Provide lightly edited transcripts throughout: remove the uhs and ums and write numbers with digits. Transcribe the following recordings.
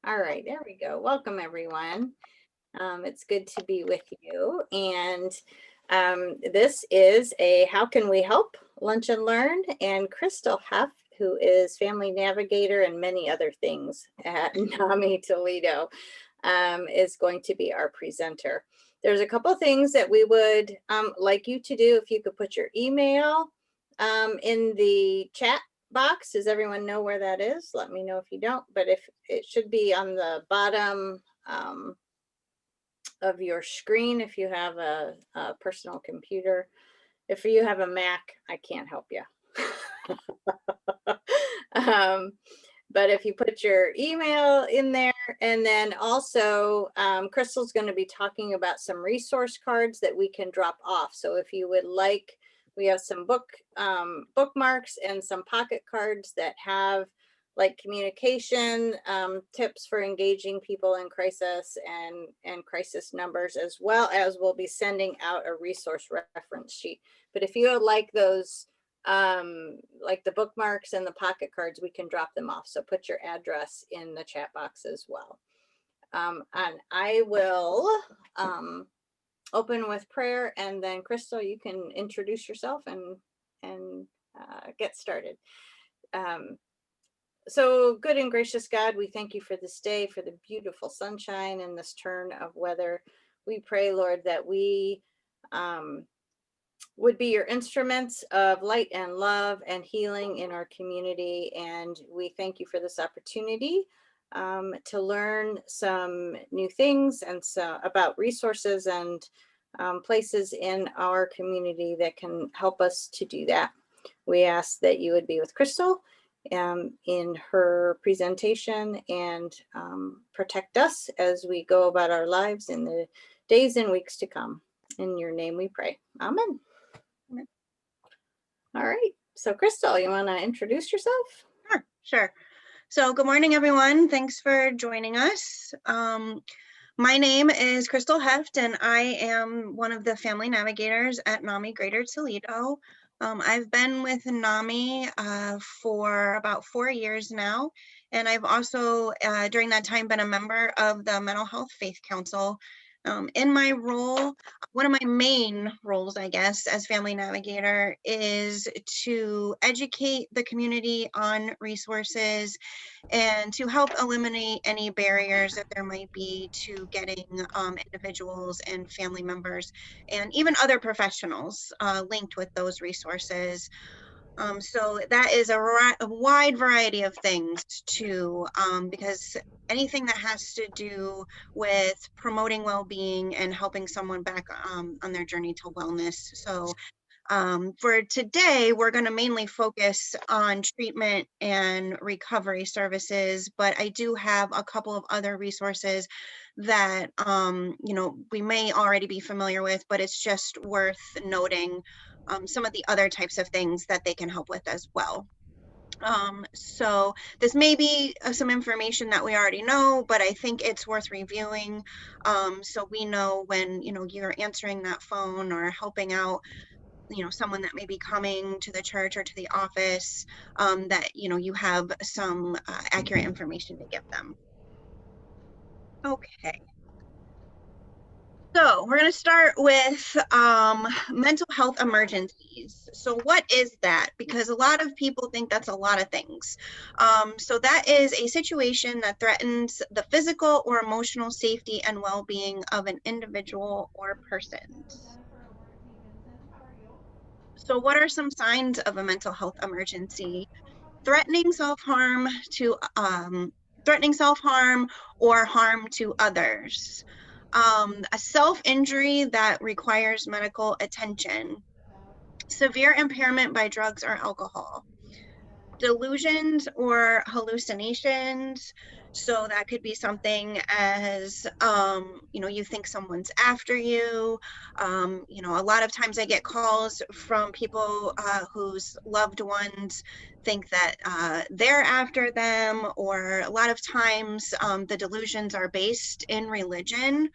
All right, there we go. Welcome, everyone. It's good to be with you. And this is a How Can We Help Lunch and Learn. And Crystal Huff, who is Family Navigator and many other things at NAMI Toledo, is going to be our presenter. There's a couple things that we would like you to do. If you could put your email in the chat box. Does everyone know where that is? Let me know if you don't, but if it should be on the bottom of your screen if you have a personal computer. If you have a Mac, I can't help you. But if you put your email in there, and then also Crystal's going to be talking about some resource cards that we can drop off. So if you would like, we have some bookmarks and some pocket cards that have like communication tips for engaging people in crisis and crisis numbers, as well as we'll be sending out a resource reference sheet. But if you would like those, like the bookmarks and the pocket cards, we can drop them off. So put your address in the chat box as well. And I will open with prayer, and then Crystal, you can introduce yourself and get started. So good and gracious God, we thank you for this day, for the beautiful sunshine and this turn of weather. We pray, Lord, that we would be your instruments of light and love and healing in our community. And we thank you for this opportunity to learn some new things and so about resources and places in our community that can help us to do that. We ask that you would be with Crystal in her presentation and protect us as we go about our lives in the days and weeks to come. In your name we pray. Amen. Amen. All right. So Crystal, you want to introduce yourself? Sure. So good morning, everyone. Thanks for joining us. My name is Crystal Heft, and I am one of the family navigators at NAMI Greater Toledo. I've been with NAMI for about 4 years now, and I've also, during that time, been a member of the Mental Health Faith Council. In my role, one of my main roles, I guess, as family navigator is to educate the community on resources and to help eliminate any barriers that there might be to getting individuals and family members and even other professionals linked with those resources. So that is a wide variety of things too, because anything that has to do with promoting well-being and helping someone back on their journey to wellness. So for today, we're going to mainly focus on treatment and recovery services, but I do have a couple of other resources that, we may already be familiar with, but it's just worth noting some of the other types of things that they can help with as well. So this may be some information that we already know, but I think it's worth reviewing. So we know when, you're answering that phone or helping out, someone that may be coming to the church or to the office, that, you have some accurate information to give them. Okay. So we're going to start with mental health emergencies. So what is that? Because a lot of people think that's a lot of things. So that is a situation that threatens the physical or emotional safety and well-being of an individual or person. So what are some signs of a mental health emergency? Threatening self-harm or harm to others. A self-injury that requires medical attention. Severe impairment by drugs or alcohol. Delusions or hallucinations. So that could be something as, you think someone's after you. A lot of times I get calls from people whose loved ones think that they're after them, or a lot of times the delusions are based in religion.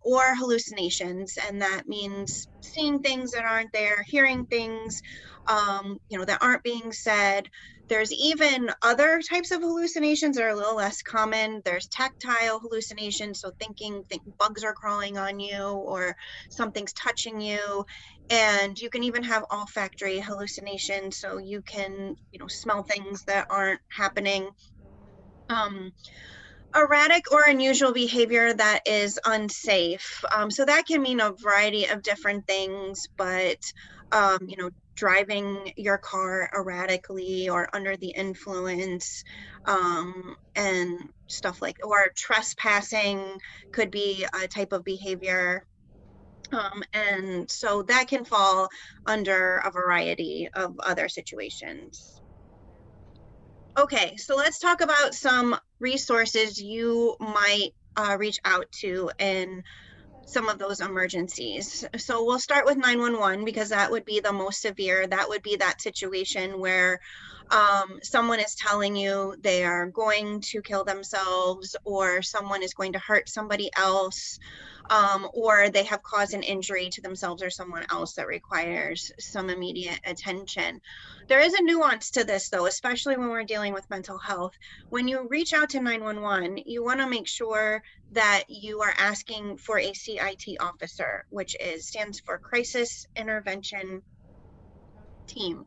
Or hallucinations, and that means seeing things that aren't there, hearing things that aren't being said. There's even other types of hallucinations that are a little less common. There's tactile hallucinations, so think bugs are crawling on you or something's touching you. And you can even have olfactory hallucinations, so you can, smell things that aren't happening. Erratic or unusual behavior that is unsafe. So that can mean a variety of different things, but driving your car erratically or under the influence, and stuff like, or trespassing could be a type of behavior. And so that can fall under a variety of other situations. Okay, so let's talk about some resources you might reach out to in some of those emergencies. So we'll start with 911 because that would be the most severe. That would be that situation where someone is telling you they are going to kill themselves, or someone is going to hurt somebody else, or they have caused an injury to themselves or someone else that requires some immediate attention. There is a nuance to this though, especially when we're dealing with mental health. When you reach out to 911, you want to make sure that you are asking for a CIT officer, which stands for Crisis Intervention Team.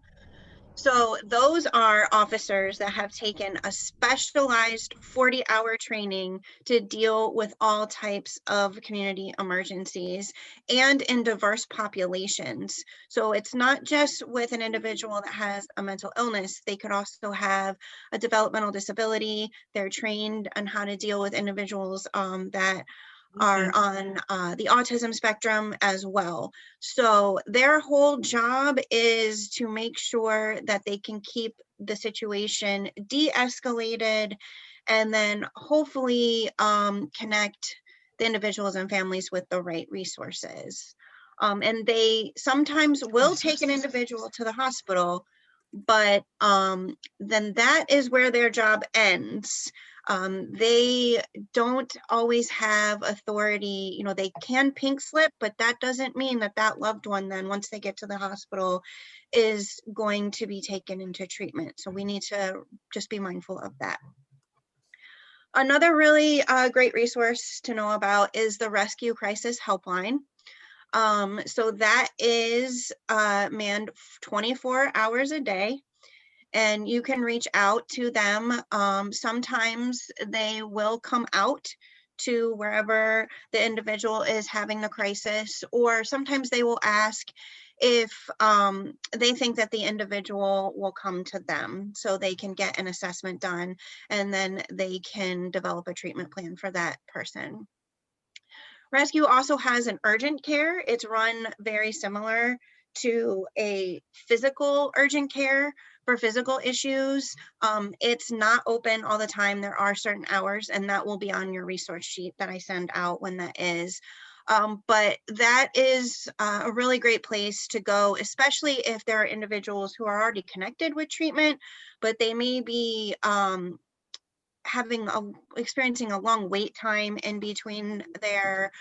So those are officers that have taken a specialized 40-hour training to deal with all types of community emergencies and in diverse populations. So it's not just with an individual that has a mental illness. They could also have a developmental disability. They're trained on how to deal with individuals that are on the autism spectrum as well. So their whole job is to make sure that they can keep the situation de-escalated and then hopefully connect the individuals and families with the right resources. And they sometimes will take an individual to the hospital, but then that is where their job ends. They don't always have authority. They can pink slip, but that doesn't mean that that loved one then, once they get to the hospital, is going to be taken into treatment. So we need to just be mindful of that. Another really great resource to know about is the Rescue Crisis Helpline. So that is manned 24 hours a day. And you can reach out to them. Sometimes they will come out to wherever the individual is having the crisis, or sometimes they will ask if they think that the individual will come to them so they can get an assessment done, and then they can develop a treatment plan for that person. Rescue also has an urgent care. It's run very similar to a physical urgent care for physical issues. It's not open all the time. There are certain hours, and that will be on your resource sheet that I send out when that is. But that is a really great place to go, especially if there are individuals who are already connected with treatment, but they may be experiencing a long wait time in between their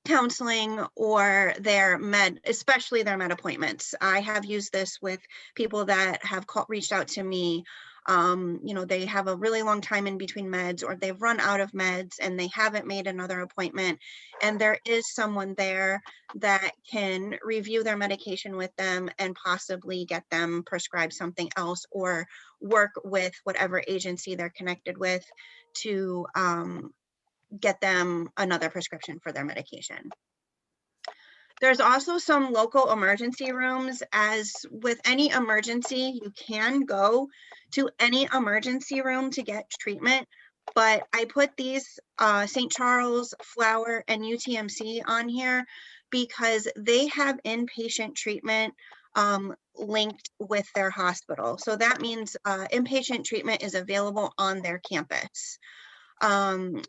counseling or their especially their med appointments. I have used this with people that have reached out to me. They have a really long time in between meds, or they've run out of meds and they haven't made another appointment. And there is someone there that can review their medication with them and possibly get them prescribed something else, or work with whatever agency they're connected with to get them another prescription for their medication. There's also some local emergency rooms. As with any emergency, you can go to any emergency room to get treatment, but I put these St. Charles, Flower, and UTMC on here because they have inpatient treatment linked with their hospital. So that means inpatient treatment is available on their campus.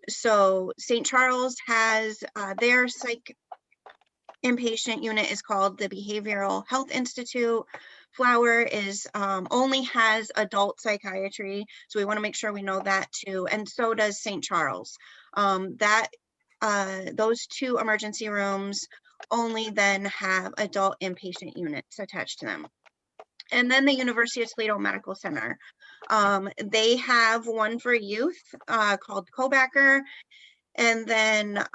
So St. Charles has their psych inpatient unit is called the Behavioral Health Institute. Flower only has adult psychiatry, so we want to make sure we know that too. And so does St. Charles. Those two emergency rooms only then have adult inpatient units attached to them. And then the University of Toledo Medical Center. They have one for youth called Co-Backer. And then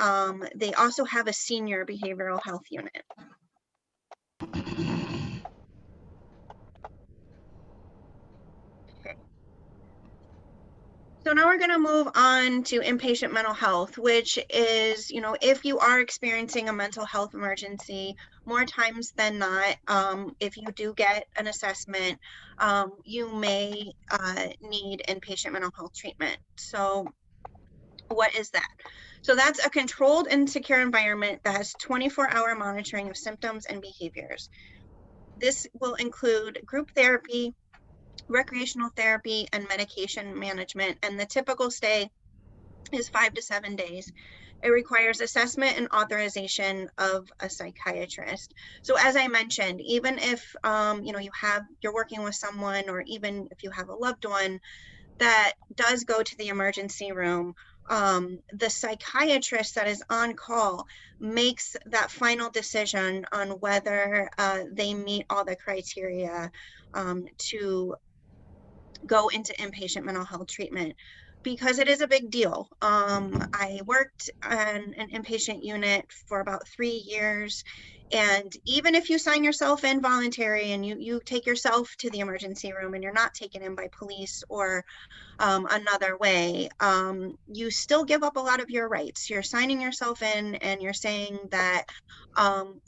they also have a senior behavioral health unit. Okay. So now we're going to move on to inpatient mental health, which is, if you are experiencing a mental health emergency, more times than not, if you do get an assessment, you may need inpatient mental health treatment. So what is that? So that's a controlled and secure environment that has 24-hour monitoring of symptoms and behaviors. This will include group therapy, recreational therapy, and medication management. And the typical stay is 5 to 7 days. It requires assessment and authorization of a psychiatrist. So as I mentioned, even if you're working with someone, or even if you have a loved one that does go to the emergency room, the psychiatrist that is on call makes that final decision on whether they meet all the criteria to go into inpatient mental health treatment, because it is a big deal. I worked on an inpatient unit for about 3 years, and even if you sign yourself in voluntary and you take yourself to the emergency room and you're not taken in by police or another way, you still give up a lot of your rights. You're signing yourself in and you're saying that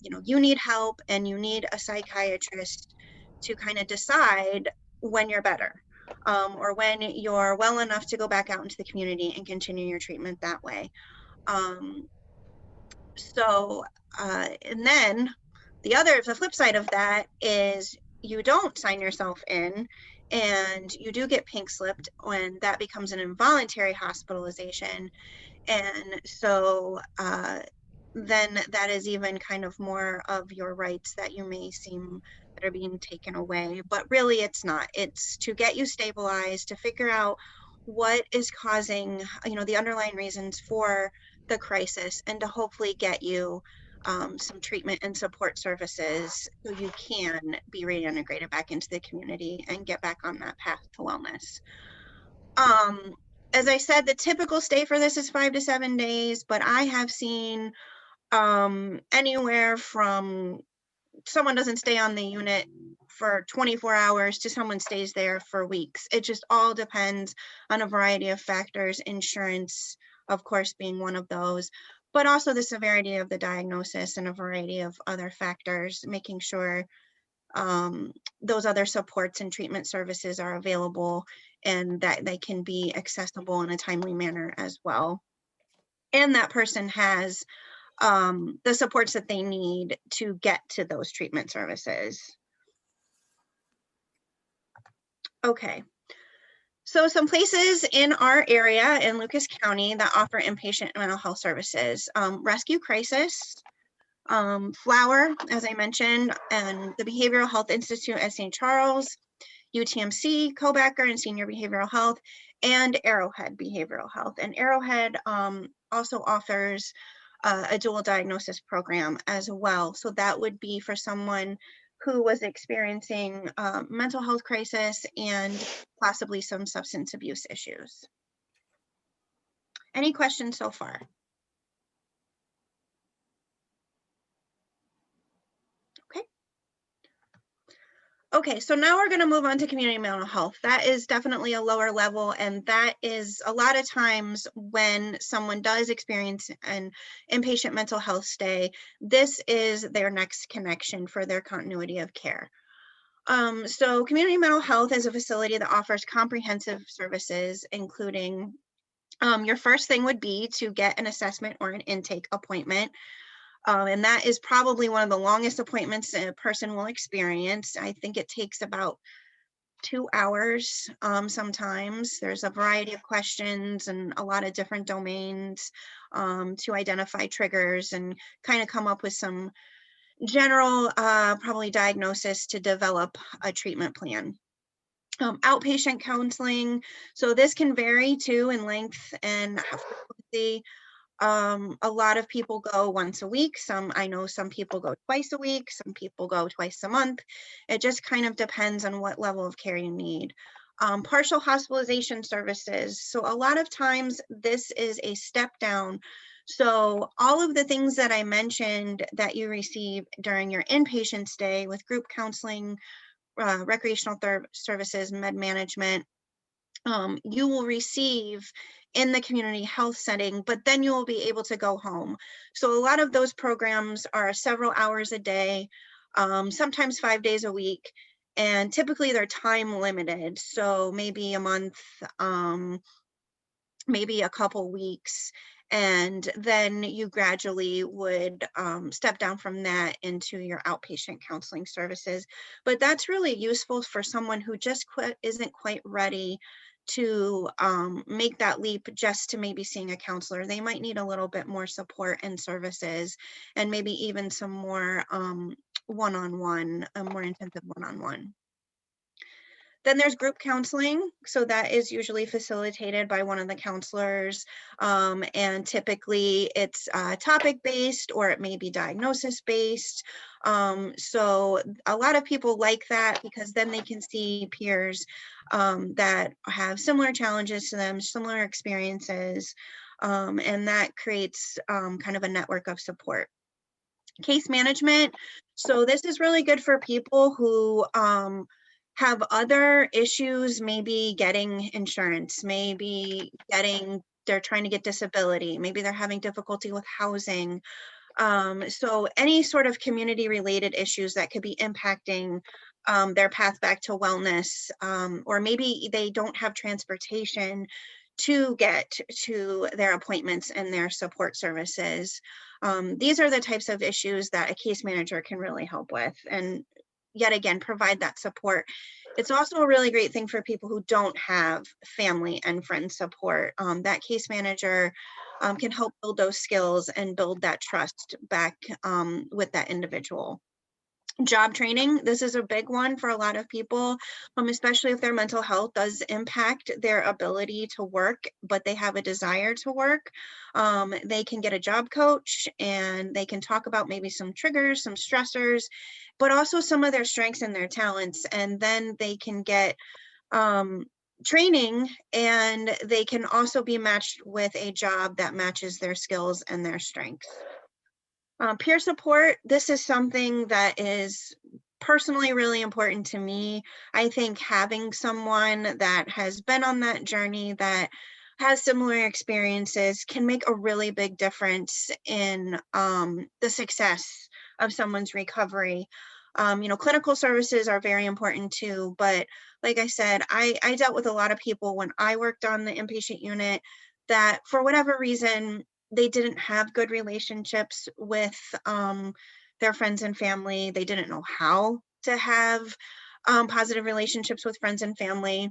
you need help and you need a psychiatrist to kind of decide when you're better, or when you're well enough to go back out into the community and continue your treatment that way. And then the flip side of that is you don't sign yourself in and you do get pink slipped when that becomes an involuntary hospitalization. And so then that is even kind of more of your rights that you may seem that are being taken away. But really it's not. It's to get you stabilized, to figure out what is causing, the underlying reasons for the crisis, and to hopefully get you some treatment and support services so you can be reintegrated back into the community and get back on that path to wellness. As I said, the typical stay for this is 5 to 7 days, but I have seen anywhere from someone doesn't stay on the unit for 24 hours to someone stays there for weeks. It just all depends on a variety of factors, insurance, of course, being one of those, but also the severity of the diagnosis and a variety of other factors, making sure those other supports and treatment services are available and that they can be accessible in a timely manner as well. And that person has the supports that they need to get to those treatment services. Okay. So some places in our area in Lucas County that offer inpatient mental health services: Rescue Crisis, Flower, as I mentioned, and the Behavioral Health Institute at St. Charles, UTMC, Co-Backer and Senior Behavioral Health, and Arrowhead Behavioral Health. And Arrowhead also offers a dual diagnosis program as well. So that would be for someone who was experiencing mental health crisis and possibly some substance abuse issues. Any questions so far? Okay, so now we're going to move on to community mental health. That is definitely a lower level, and that is a lot of times when someone does experience an inpatient mental health stay, this is their next connection for their continuity of care. So community mental health is a facility that offers comprehensive services, including your first thing would be to get an assessment or an intake appointment. And that is probably one of the longest appointments a person will experience. I think it takes about 2 hours sometimes. There's a variety of questions and a lot of different domains to identify triggers and kind of come up with some general probably diagnosis to develop a treatment plan. Outpatient counseling. So this can vary too in length and frequency. A lot of people go once a week. I know some people go twice a week, some people go twice a month. It just kind of depends on what level of care you need. Partial hospitalization services. So a lot of times this is a step down. So all of the things that I mentioned that you receive during your inpatient stay with group counseling, recreational services, med management, you will receive in the community health setting, but then you will be able to go home. So a lot of those programs are several hours a day, sometimes 5 days a week, and typically they're time limited. So maybe a month, maybe a couple weeks, and then you gradually would step down from that into your outpatient counseling services. But that's really useful for someone who just isn't quite ready to make that leap just to maybe seeing a counselor. They might need a little bit more support and services, and maybe even some more one-on-one, a more intensive one-on-one. Then there's group counseling. So that is usually facilitated by one of the counselors. And typically it's topic-based, or it may be diagnosis-based. So a lot of people like that because then they can see peers that have similar challenges to them, similar experiences, and that creates kind of a network of support. Case management. So this is really good for people who have other issues, maybe getting insurance, maybe they're trying to get disability, maybe they're having difficulty with housing. So any sort of community related issues that could be impacting their path back to wellness, or maybe they don't have transportation to get to their appointments and their support services. These are the types of issues that a case manager can really help with, and yet again, provide that support. It's also a really great thing for people who don't have family and friend support. That case manager can help build those skills and build that trust back with that individual. Job training, this is a big one for a lot of people, especially if their mental health does impact their ability to work, but they have a desire to work. They can get a job coach and they can talk about maybe some triggers, some stressors, but also some of their strengths and their talents. And then they can get training, and they can also be matched with a job that matches their skills and their strengths. Peer support, this is something that is personally really important to me. I think having someone that has been on that journey, that has similar experiences, can make a really big difference in the success of someone's recovery. Clinical services are very important too, but like I said, I dealt with a lot of people when I worked on the inpatient unit that for whatever reason, they didn't have good relationships with their friends and family. They didn't know how to have positive relationships with friends and family,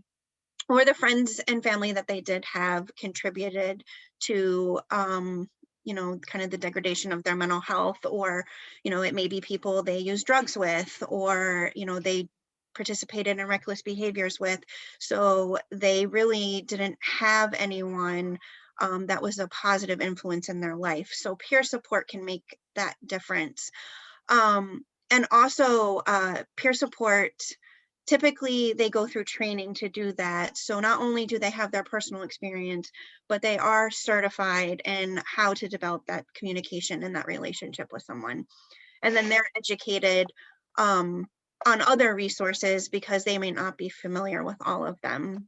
or the friends and family that they did have contributed to kind of the degradation of their mental health, or it may be people they use drugs with, or they participated in reckless behaviors with. So they really didn't have anyone that was a positive influence in their life. So peer support can make that difference. And also peer support, typically they go through training to do that. So not only do they have their personal experience, but they are certified in how to develop that communication and that relationship with someone. And then they're educated on other resources because they may not be familiar with all of them.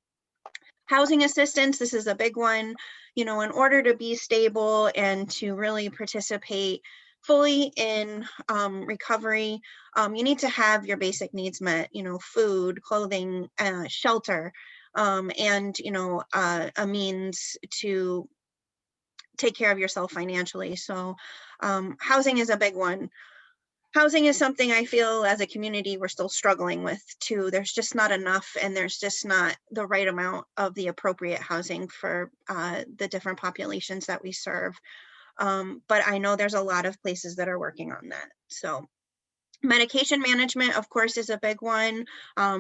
Housing assistance, this is a big one. In order to be stable and to really participate fully in recovery, you need to have your basic needs met, food, clothing, shelter, and, a means to take care of yourself financially. So housing is a big one. Housing is something I feel as a community we're still struggling with too. There's just not enough, and there's just not the right amount of the appropriate housing for the different populations that we serve. But I know there's a lot of places that are working on that. So medication management, of course, is a big one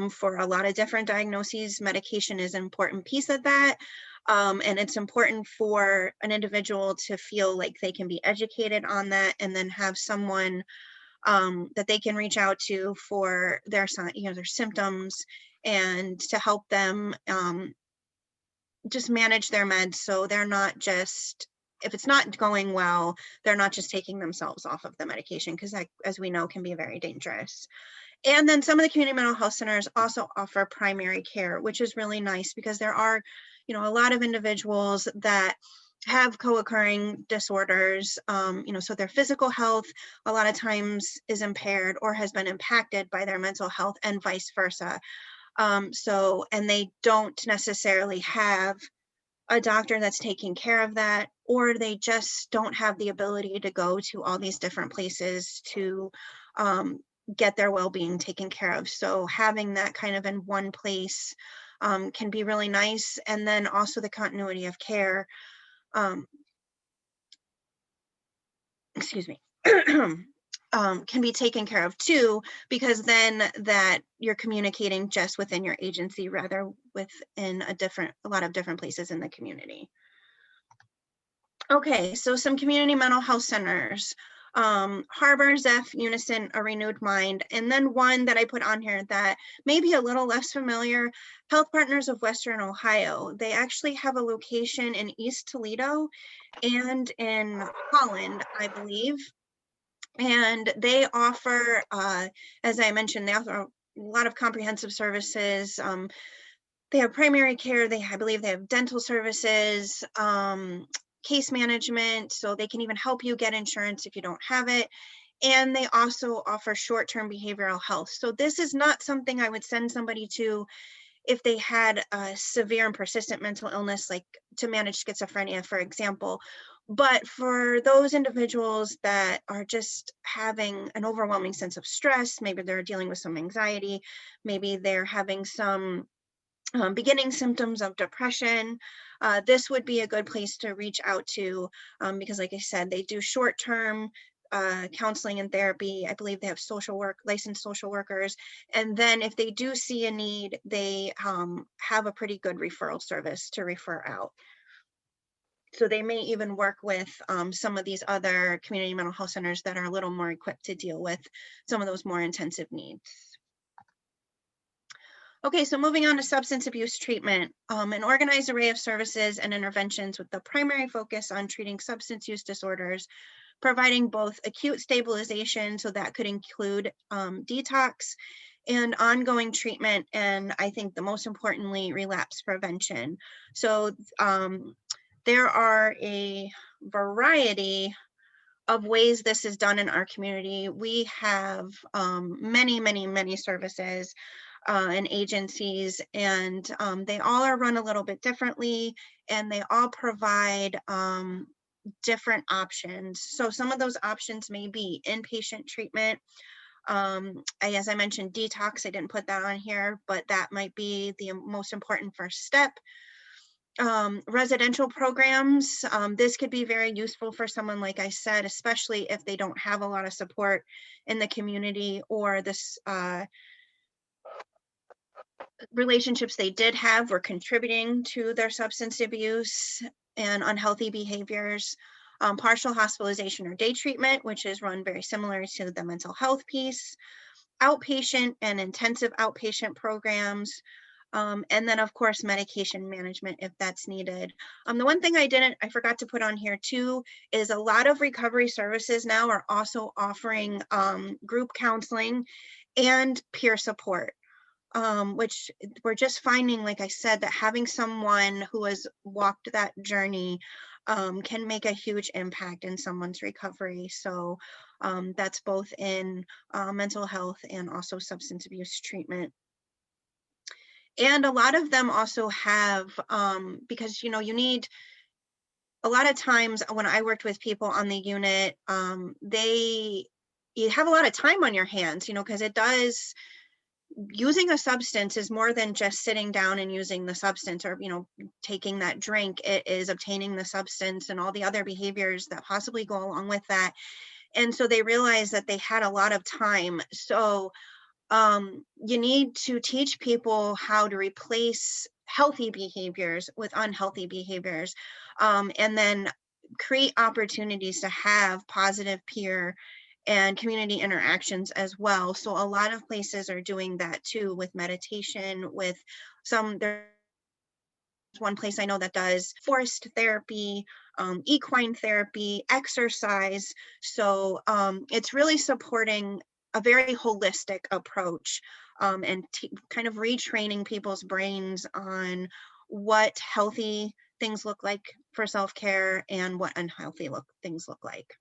for a lot of different diagnoses. Medication is an important piece of that. And it's important for an individual to feel like they can be educated on that, and then have someone that they can reach out to for their symptoms, and to help them just manage their meds, so they're not just, if it's not going well, they're not just taking themselves off of the medication, because that, as we know, can be very dangerous. And then some of the community mental health centers also offer primary care, which is really nice, because there are, a lot of individuals that have co-occurring disorders, so their physical health a lot of times is impaired or has been impacted by their mental health, and vice versa. And they don't necessarily have a doctor that's taking care of that, or they just don't have the ability to go to all these different places to get their well-being taken care of. So having that kind of in one place can be really nice. And then also the continuity of care, excuse me, can be taken care of too, because then that you're communicating just within your agency rather within a lot of different places in the community. Okay, so some community mental health centers, Harbor, Zeph, Unison, A Renewed Mind, and then one that I put on here that may be a little less familiar, Health Partners of Western Ohio. They actually have a location in East Toledo and in Holland, I believe. And they offer, as I mentioned, they offer a lot of comprehensive services. They have primary care. I believe they have dental services, case management, so they can even help you get insurance if you don't have it. And they also offer short-term behavioral health. So this is not something I would send somebody to if they had a severe and persistent mental illness, like to manage schizophrenia, for example. But for those individuals that are just having an overwhelming sense of stress, maybe they're dealing with some anxiety, maybe they're having some beginning symptoms of depression, this would be a good place to reach out to, because like I said, they do short-term counseling and therapy. I believe they have licensed social workers. And then if they do see a need, they have a pretty good referral service to refer out. So they may even work with some of these other community mental health centers that are a little more equipped to deal with some of those more intensive needs. Okay, so moving on to substance abuse treatment, an organized array of services and interventions with the primary focus on treating substance use disorders, providing both acute stabilization, so that could include detox, and ongoing treatment, and I think the most importantly, relapse prevention. So there are a variety of ways this is done in our community. We have many services and agencies, and they all are run a little bit differently, and they all provide different options. So some of those options may be inpatient treatment. As I mentioned, detox, I didn't put that on here, but that might be the most important first step. Residential programs, this could be very useful for someone, like I said, especially if they don't have a lot of support in the community, or this relationships they did have were contributing to their substance abuse and unhealthy behaviors. Partial hospitalization or day treatment, which is run very similar to the mental health piece. Outpatient and intensive outpatient programs. And then of course, medication management if that's needed. The one thing I forgot to put on here too, is a lot of recovery services now are also offering group counseling and peer support. Which we're just finding, like I said, that having someone who has walked that journey can make a huge impact in someone's recovery. So that's both in mental health and also substance abuse treatment. And a lot of them also have, because you need, a lot of times when I worked with people on the unit, you have a lot of time on your hands, because it does, using a substance is more than just sitting down and using the substance, or taking that drink. It is obtaining the substance and all the other behaviors that possibly go along with that. And so they realized that they had a lot of time. So you need to teach people how to replace healthy behaviors with unhealthy behaviors, and then create opportunities to have positive peer and community interactions as well. So a lot of places are doing that too, with meditation, with there's one place I know that does forest therapy, equine therapy, exercise. So it's really supporting a very holistic approach, and kind of retraining people's brains on what healthy things look like for self-care and what unhealthy things look like.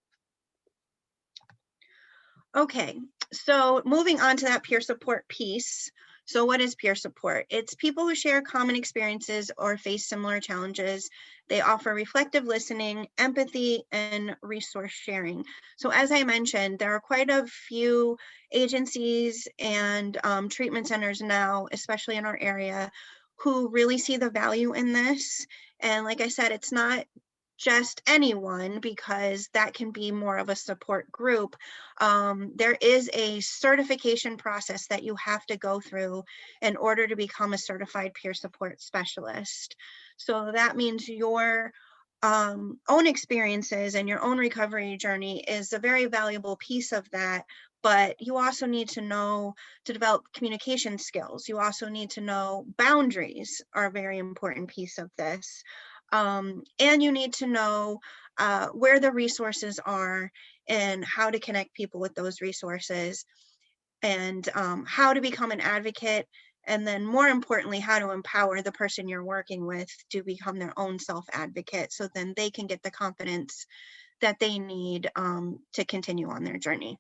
Okay, so moving on to that peer support piece. So what is peer support? It's people who share common experiences or face similar challenges. They offer reflective listening, empathy, and resource sharing. So as I mentioned, there are quite a few agencies and treatment centers now, especially in our area, who really see the value in this. And like I said, it's not just anyone, because that can be more of a support group. There is a certification process that you have to go through in order to become a certified peer support specialist. So that means your own experiences and your own recovery journey is a very valuable piece of that. But you also need to know to develop communication skills. You also need to know boundaries are a very important piece of this. And you need to know where the resources are and how to connect people with those resources, and how to become an advocate, and then more importantly, how to empower the person you're working with to become their own self-advocate, so then they can get the confidence that they need to continue on their journey.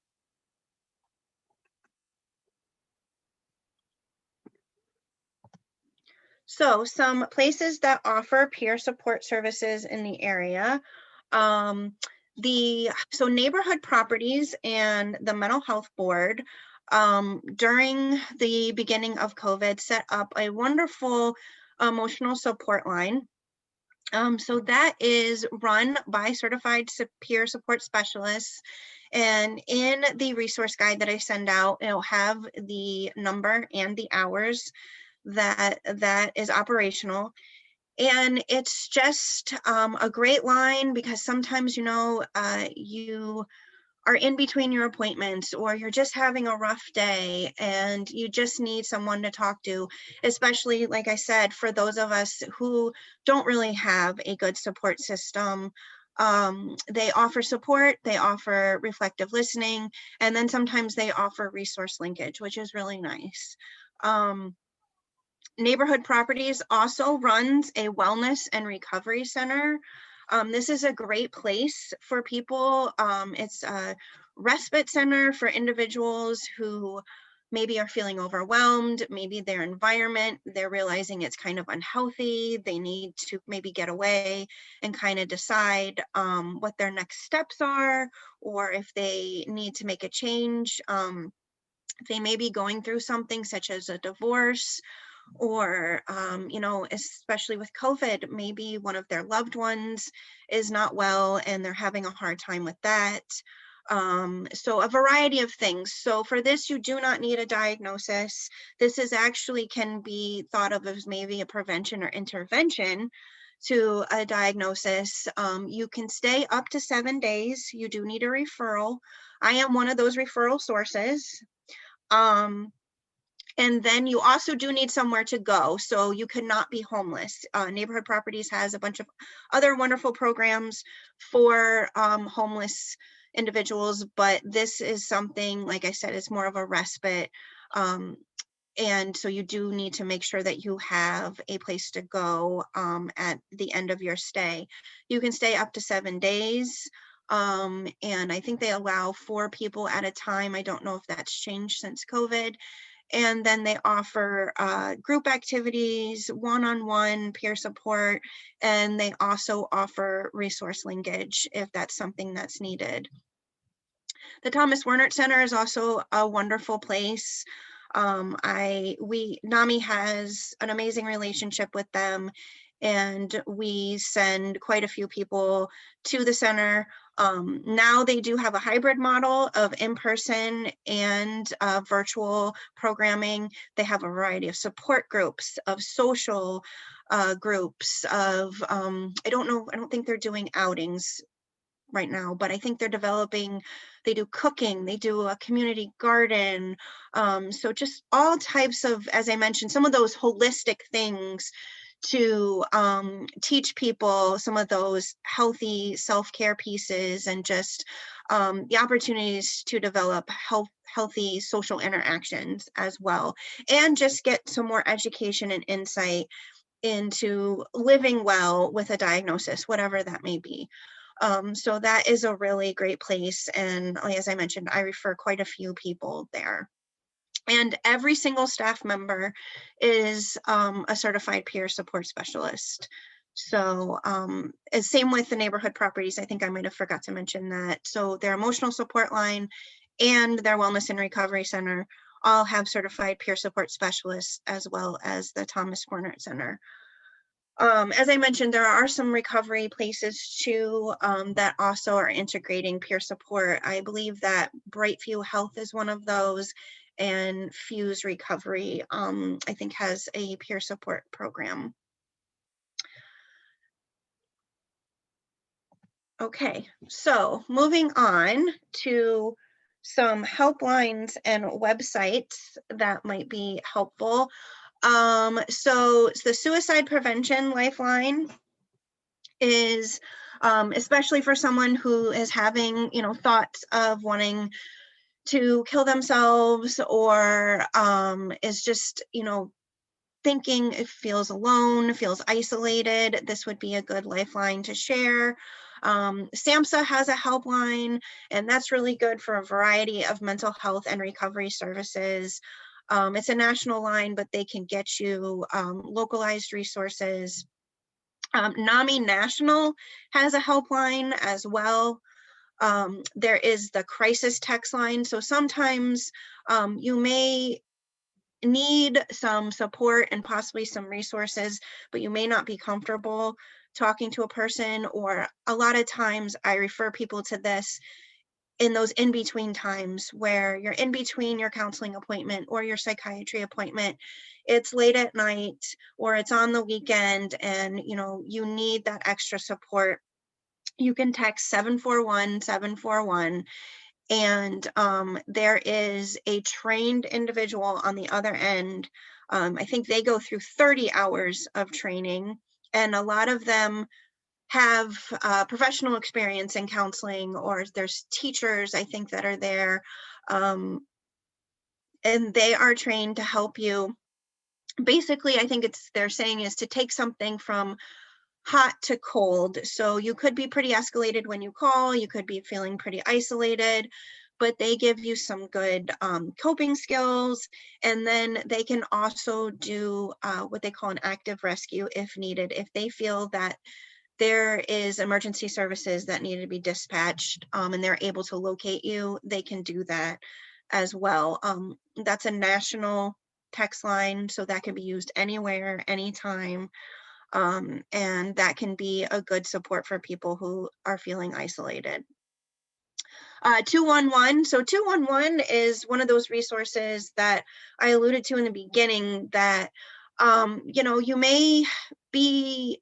So some places that offer peer support services in the area, so Neighborhood Properties and the Mental Health Board, during the beginning of COVID, set up a wonderful emotional support line. So that is run by certified peer support specialists. And in the resource guide that I send out, it'll have the number and the hours that is operational. And it's just a great line, because sometimes, you are in between your appointments, or you're just having a rough day and you just need someone to talk to, especially, like I said, for those of us who don't really have a good support system. They offer support, they offer reflective listening, and then sometimes they offer resource linkage, which is really nice. Neighborhood Properties also runs a wellness and recovery center. This is a great place for people. It's a respite center for individuals who maybe are feeling overwhelmed, maybe their environment, they're realizing it's kind of unhealthy. They need to maybe get away and kind of decide what their next steps are, or if they need to make a change. They may be going through something such as a divorce, or especially with COVID, maybe one of their loved ones is not well and they're having a hard time with that. So a variety of things. So for this, you do not need a diagnosis. This is actually can be thought of as maybe a prevention or intervention to a diagnosis. You can stay up to 7 days. You do need a referral. I am one of those referral sources. And then you also do need somewhere to go, so you cannot be homeless. Neighborhood Properties has a bunch of other wonderful programs for homeless individuals, but this is something, like I said, it's more of a respite. And so you do need to make sure that you have a place to go at the end of your stay. You can stay up to 7 days. And I think they allow 4 people at a time. I don't know if that's changed since COVID. And then they offer group activities, one-on-one peer support, and they also offer resource linkage if that's something that's needed. The Thomas Wernert Center is also a wonderful place. NAMI has an amazing relationship with them, and we send quite a few people to the center. Now they do have a hybrid model of in-person and virtual programming. They have a variety of support groups, of social groups, of, I don't think they're doing outings right now, but I think they're developing, they do cooking, they do a community garden. So just all types of, as I mentioned, some of those holistic things to teach people some of those healthy self-care pieces, and just the opportunities to develop healthy social interactions as well, and just get some more education and insight into living well with a diagnosis, whatever that may be. So that is a really great place. And as I mentioned, I refer quite a few people there. And every single staff member is a certified peer support specialist. So same with the neighborhood properties. I think I might have forgot to mention that. So their emotional support line and their wellness and recovery center all have certified peer support specialists, as well as the Thomas Cornert Center. As I mentioned, there are some recovery places too that also are integrating peer support. I believe that Brightview Health is one of those, and Fuse Recovery, I think, has a peer support program. Okay, so moving on to some helplines and websites that might be helpful. So the Suicide Prevention Lifeline is especially for someone who is having, thoughts of wanting to kill themselves, or is just, thinking it feels alone, feels isolated. This would be a good lifeline to share. SAMHSA has a helpline, and that's really good for a variety of mental health and recovery services. It's a national line, but they can get you localized resources. NAMI National has a helpline as well. There is the crisis text line. So sometimes you may need some support and possibly some resources, but you may not be comfortable talking to a person, or a lot of times I refer people to this in those in-between times where you're in between your counseling appointment or your psychiatry appointment. It's late at night or it's on the weekend, and you need that extra support. You can text 741-741, and there is a trained individual on the other end. I think they go through 30 hours of training, and a lot of them have professional experience in counseling, or there's teachers, I think, that are there, and they are trained to help you. Basically, I think they're saying is to take something from hot to cold. So you could be pretty escalated when you call, you could be feeling pretty isolated, but they give you some good coping skills. And then they can also do what they call an active rescue if needed. If they feel that there is emergency services that need to be dispatched and they're able to locate you, they can do that as well. That's a national text line, so that can be used anywhere, anytime. And that can be a good support for people who are feeling isolated. 211. So 211 is one of those resources that I alluded to in the beginning, that you may be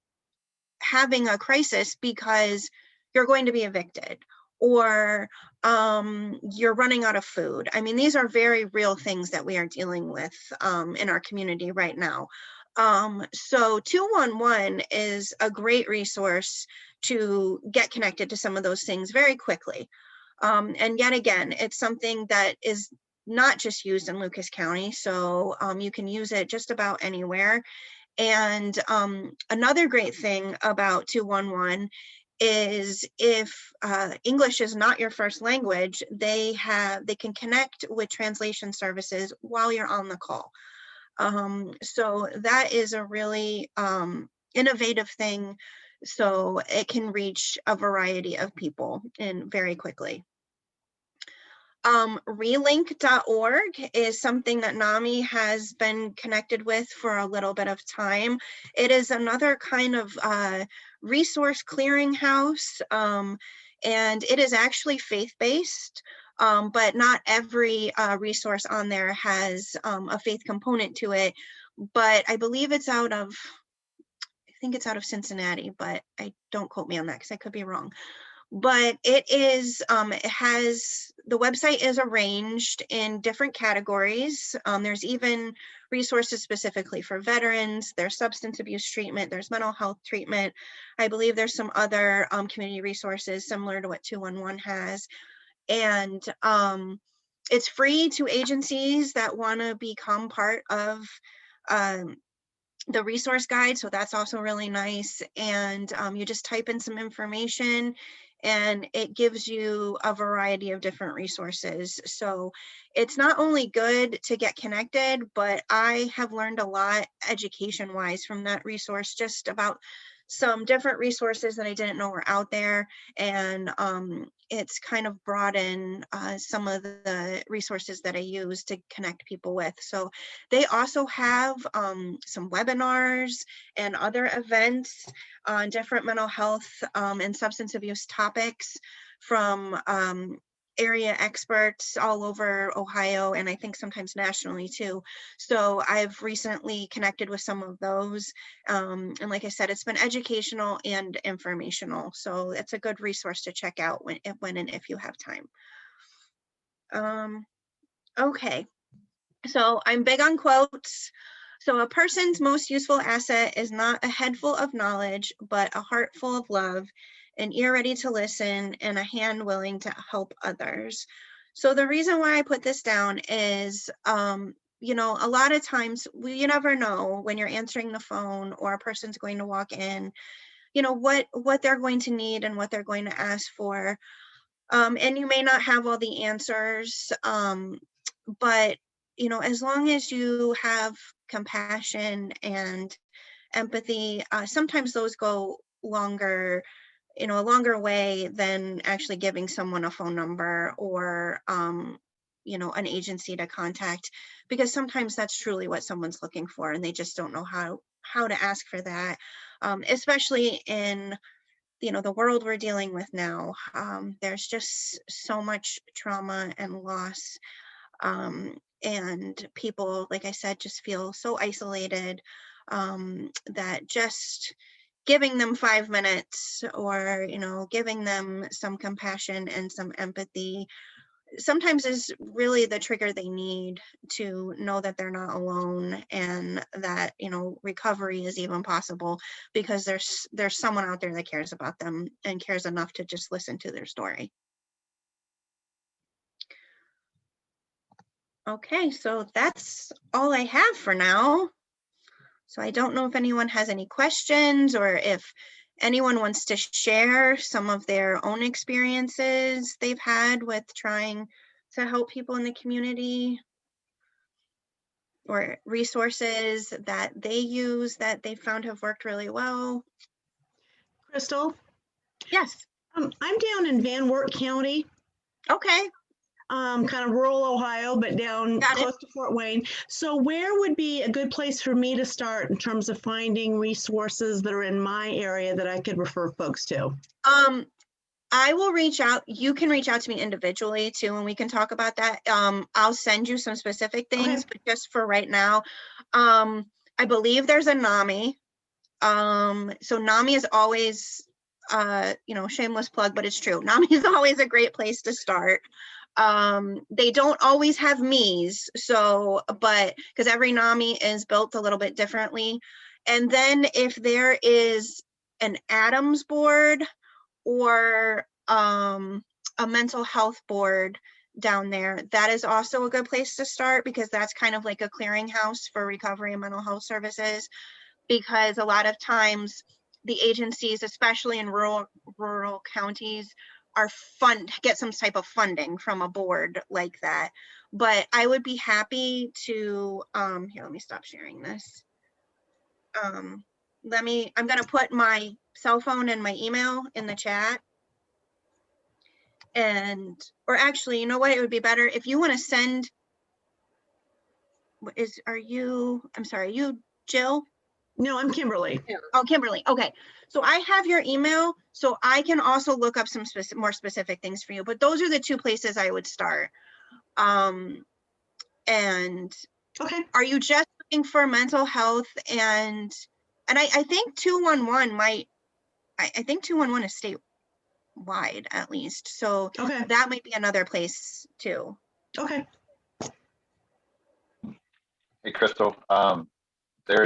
having a crisis because you're going to be evicted, or you're running out of food. I mean, these are very real things that we are dealing with in our community right now. So 211 is a great resource to get connected to some of those things very quickly. And yet again, it's something that is not just used in Lucas County, so you can use it just about anywhere. And another great thing about 211 is if English is not your first language, they can connect with translation services while you're on the call. So that is a really innovative thing. So it can reach a variety of people very quickly. Relink.org is something that NAMI has been connected with for a little bit of time. It is another kind of resource clearinghouse. and it is actually faith-based, but not every resource on there has a faith component to it. But I believe it's out of, I think it's out of Cincinnati, but don't quote me on that because I could be wrong. But it is, it has, the website is arranged in different categories. There's even resources specifically for veterans, there's substance abuse treatment, there's mental health treatment. I believe there's some other community resources similar to what 211 has. And it's free to agencies that want to become part of the resource guide, so that's also really nice. And you just type in some information and it gives you a variety of different resources. So it's not only good to get connected, but I have learned a lot education wise from that resource, just about some different resources that I didn't know were out there. And it's kind of brought in some of the resources that I use to connect people with. So they also have some webinars and other events on different mental health and substance abuse topics from area experts all over Ohio, and I think sometimes nationally too. So I've recently connected with some of those. And like I said, it's been educational and informational. So it's a good resource to check out when and if you have time. Okay, so I'm big on quotes. So a person's most useful asset is not a head full of knowledge, but a heart full of love, an ear ready to listen, and a hand willing to help others. So the reason why I put this down is, you know, a lot of times you never know when you're answering the phone or a person's going to walk in, you know, what they're going to need and what they're going to ask for. And you may not have all the answers, but you know, as long as you have compassion and empathy, sometimes those go longer, you know, a longer way than actually giving someone a phone number or, you know, an agency to contact, because sometimes that's truly what someone's looking for and they just don't know how to ask for that, especially in, you know, the world we're dealing with now. There's just so much trauma and loss. And people, like I said, just feel so isolated, that just giving them 5 minutes or, you know, giving them some compassion and some empathy sometimes is really the trigger they need to know that they're not alone and that, you know, recovery is even possible, because there's someone out there that cares about them and cares enough to just listen to their story. Okay, so that's all I have for now. So I don't know if anyone has any questions or if anyone wants to share some of their own experiences they've had with trying to help people in the community, or resources that they use that they found have worked really well. Crystal, Yes. I'm down in Van Wert County, Okay. kind of rural Ohio, but down Got it. close to Fort Wayne. So where would be a good place for me to start in terms of finding resources that are in my area that I could refer folks to? I will reach out. You can reach out to me individually too, and we can talk about that. I'll send you some specific things, but just for right now, I believe there's a NAMI. So NAMI is always, you know, shameless plug, but it's true. NAMI is always a great place to start. They don't always have MEs, so, but because every NAMI is built a little bit differently. And then if there is an Adams board or a mental health board down there, that is also a good place to start, because that's kind of like a clearinghouse for recovery and mental health services, because a lot of times the agencies, especially in rural counties, are get some type of funding from a board like that. But I would be happy to, here, let me stop sharing this. I'm gonna put my cell phone and my email in the chat. And, or actually, you know what, it would be better if you want to send, I'm sorry, you Jill? No, I'm Kimberly. Oh, Kimberly. Okay. So I have your email, so I can also look up some more specific things for you, but those are the two places I would start. And Okay. are you just looking for mental health and I think 211 might, I think 211 is statewide at least. So Okay. that might be another place too. Okay. Hey, Crystal. There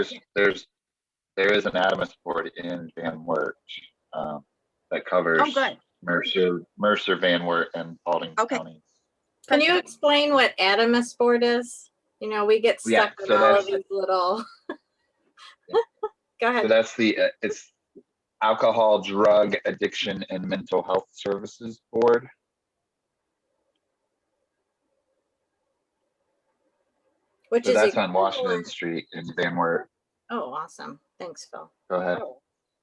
is an Adamus board in Van Wert that covers Oh, good. Mercer, Van Wert, and Paulding Okay. counties. Can you Perfect. explain what Adamus board is? You know, we get Yeah, stuck in so all of that's- these little. Go So ahead. that's it's Alcohol, Drug Addiction, and Mental Health Services Board. Which So is that's on Washington equivalent. Street in Van Wert. Oh, awesome. Thanks, Phil. Go ahead.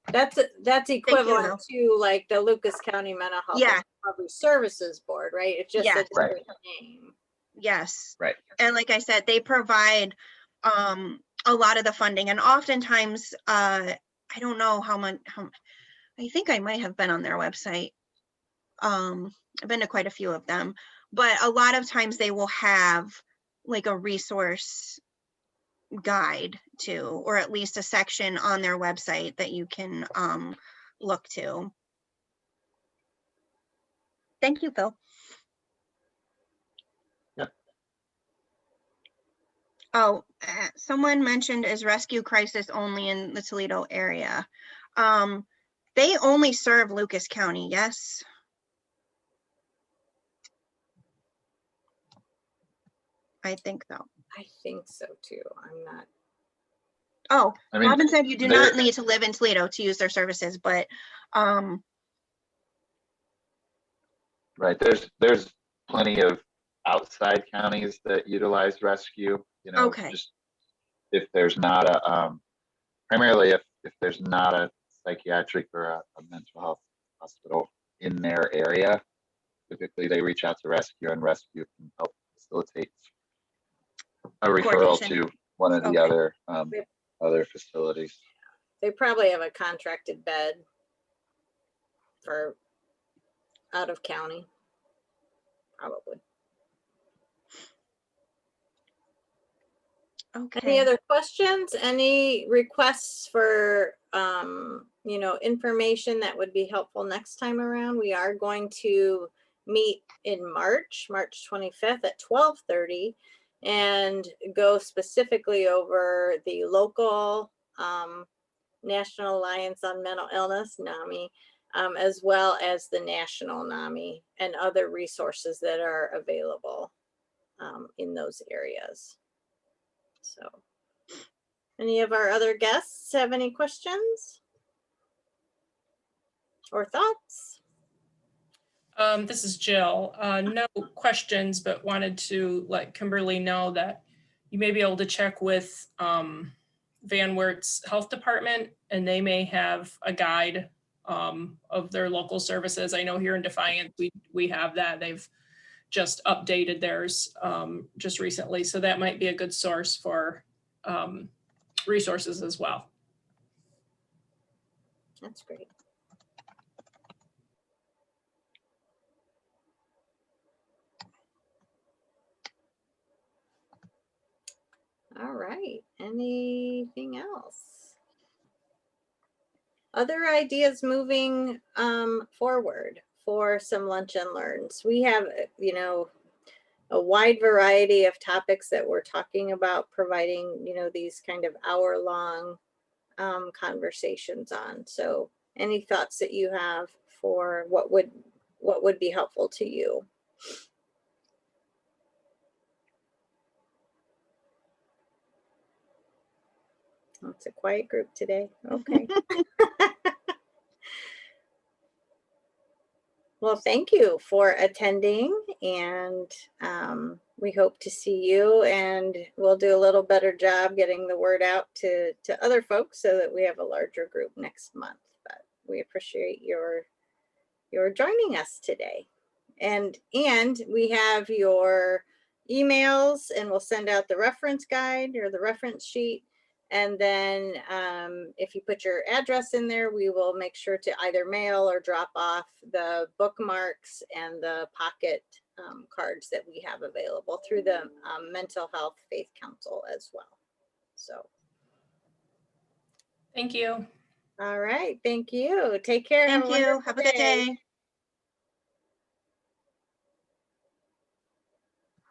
That's equivalent to like the Lucas County Mental Health Yeah. and Recovery Services Board, right? It's just a Yes. Right. different name. Yes. Right. And like I said, they provide a lot of the funding, and oftentimes I don't know how much, I think I might have been on their website. I've been to quite a few of them, but a lot of times they will have like a resource guide too, or at least a section on their website that you can look to. Thank you, Phil. Yep. Oh, someone mentioned is rescue crisis only in the Toledo area. They only serve Lucas County, yes? I think so. I think so too. I'm not. Oh, I mean, Robin said you do there- not need to live in Toledo to use their services, but Right. There's plenty of outside counties that utilize rescue. You know, Okay. just if there's not a primarily if there's not a psychiatric or a mental health hospital in their area, typically they reach out to rescue, and rescue can help facilitate a referral Coordination. to one of the Okay. other facilities. They probably have a contracted bed for out of county. Probably. Okay. Any other questions? Any requests for, you know, information that would be helpful next time around? We are going to meet in March 25th at 12:30 and go specifically over the local National Alliance on Mental Illness, NAMI, as well as the national NAMI and other resources that are available in those areas. So, any of our other guests have any questions or thoughts? This is Jill. No questions, but wanted to let Kimberly know that you may be able to check with Van Wert's health department, and they may have a guide of their local services. I know here in Defiance, we have that. They've just updated theirs just recently. So that might be a good source for resources as well. That's great. All right, anything else? Other ideas moving forward for some lunch and learns. We have, you know, a wide variety of topics that we're talking about, providing, you know, these kind of hour-long conversations on. So any thoughts that you have for what would be helpful to you? Oh, it's a quiet group today. Okay. Well, thank you for attending, and we hope to see you, and we'll do a little better job getting the word out to other folks so that we have a larger group next month. But we appreciate your joining us today. And we have your emails, and we'll send out the reference guide or the reference sheet And then if you put your address in there, we will make sure to either mail or drop off the bookmarks and the pocket cards that we have available through the Mental Health Faith Council as well. So, Thank you. all right. Thank you. Take care. Thank a you. wonderful Have a good day.